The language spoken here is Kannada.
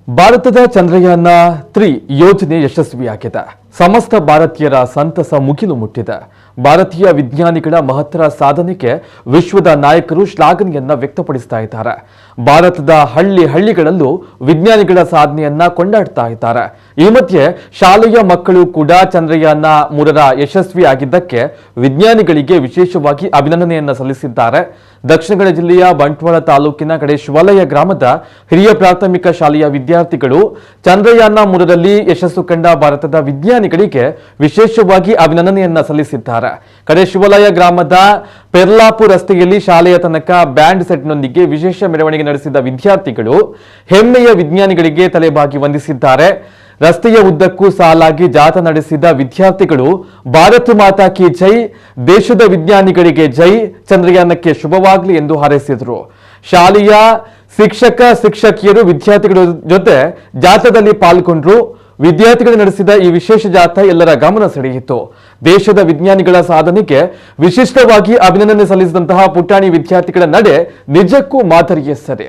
ಭಾರತದ ಚಂದ್ರಯಾನ 3 ಯೋಜನೆ ಯಶಸ್ವಿಯಾಗಿದೆ. ಸಮಸ್ತ ಭಾರತೀಯರ ಸಂತಸ ಮುಗಿಲು ಮುಟ್ಟಿದೆ. ಭಾರತೀಯ ವಿಜ್ಞಾನಿಗಳ ಮಹತ್ತರ ಸಾಧನೆಗೆ ವಿಶ್ವದ ನಾಯಕರು ಶ್ಲಾಘನೆಯನ್ನ ವ್ಯಕ್ತಪಡಿಸ್ತಾ ಇದ್ದಾರೆ. ಭಾರತದ ಹಳ್ಳಿಗಳಲ್ಲೂ ವಿಜ್ಞಾನಿಗಳ ಸಾಧನೆಯನ್ನ ಕೊಂಡಾಡ್ತಾ ಇದ್ದಾರೆ. ಈ ಮಧ್ಯೆ ಶಾಲೆಯ ಮಕ್ಕಳು ಕೂಡ ಚಂದ್ರಯಾನ 3ರ ಯಶಸ್ವಿಯಾಗಿದ್ದಕ್ಕೆ ವಿಜ್ಞಾನಿಗಳಿಗೆ ವಿಶೇಷವಾಗಿ ಅಭಿನಂದನೆಯನ್ನ ಸಲ್ಲಿಸಿದ್ದಾರೆ. ದಕ್ಷಿಣ ಕನ್ನಡ ಜಿಲ್ಲೆಯ ಬಂಟ್ವಾಳ ತಾಲೂಕಿನ ಕಡೇಶ್ವಲಯ ಗ್ರಾಮದ ಹಿರಿಯ ಪ್ರಾಥಮಿಕ ಶಾಲೆಯ ವಿದ್ಯಾರ್ಥಿಗಳು ಚಂದ್ರಯಾನ 3ರಲ್ಲಿ ಯಶಸ್ಸು ಕಂಡ ಭಾರತದ ವಿಜ್ಞಾನಿಗಳಿಗೆ ವಿಶೇಷವಾಗಿ ಅಭಿನಂದನೆಯನ್ನ ಸಲ್ಲಿಸಿದ್ದಾರೆ. ಕಡೇಶ್ವಲಯ ಗ್ರಾಮದ ಪೆರ್ಲಾಪುರ ರಸ್ತೆಯಲ್ಲಿ ಶಾಲೆಯ ತನಕ ಬ್ಯಾಂಡ್ ಸೆಟ್ನೊಂದಿಗೆ ವಿಶೇಷ ಮೆರವಣಿಗೆ ನಡೆಸಿದ ವಿದ್ಯಾರ್ಥಿಗಳು ಹೆಮ್ಮೆಯ ವಿಜ್ಞಾನಿಗಳಿಗೆ ತಲೆಬಾಗಿ ವಂದಿಸಿದ್ದಾರೆ. ರಸ್ತೆಯ ಉದ್ದಕ್ಕೂ ಸಾಲಾಗಿ ಜಾಥಾ ನಡೆಸಿದ ವಿದ್ಯಾರ್ಥಿಗಳು ಭಾರತ ಮಾತಾ ಕಿ ಜೈ, ದೇಶದ ವಿಜ್ಞಾನಿಗಳಿಗೆ ಜೈ, ಚಂದ್ರಯಾನಕ್ಕೆ ಶುಭವಾಗಲಿ ಎಂದು ಹಾರೈಸಿದರು. ಶಾಲೆಯ ಶಿಕ್ಷಕಿಯರು ವಿದ್ಯಾರ್ಥಿಗಳ ಜೊತೆ ಜಾಥಾದಲ್ಲಿ ಪಾಲ್ಗೊಂಡರು. ವಿದ್ಯಾರ್ಥಿಗಳು ನಡೆಸಿದ ಈ ವಿಶೇಷ ಜಾಥಾ ಎಲ್ಲರ ಗಮನ ಸೆಳೆಯಿತು. ದೇಶದ ವಿಜ್ಞಾನಿಗಳ ಸಾಧನೆಗೆ ವಿಶಿಷ್ಟವಾಗಿ ಅಭಿನಂದನೆ ಸಲ್ಲಿಸಿದಂತಹ ಪುಟಾಣಿ ವಿದ್ಯಾರ್ಥಿಗಳ ನಡೆ ನಿಜಕ್ಕೂ ಮಾದರಿಯ ಸರಿ.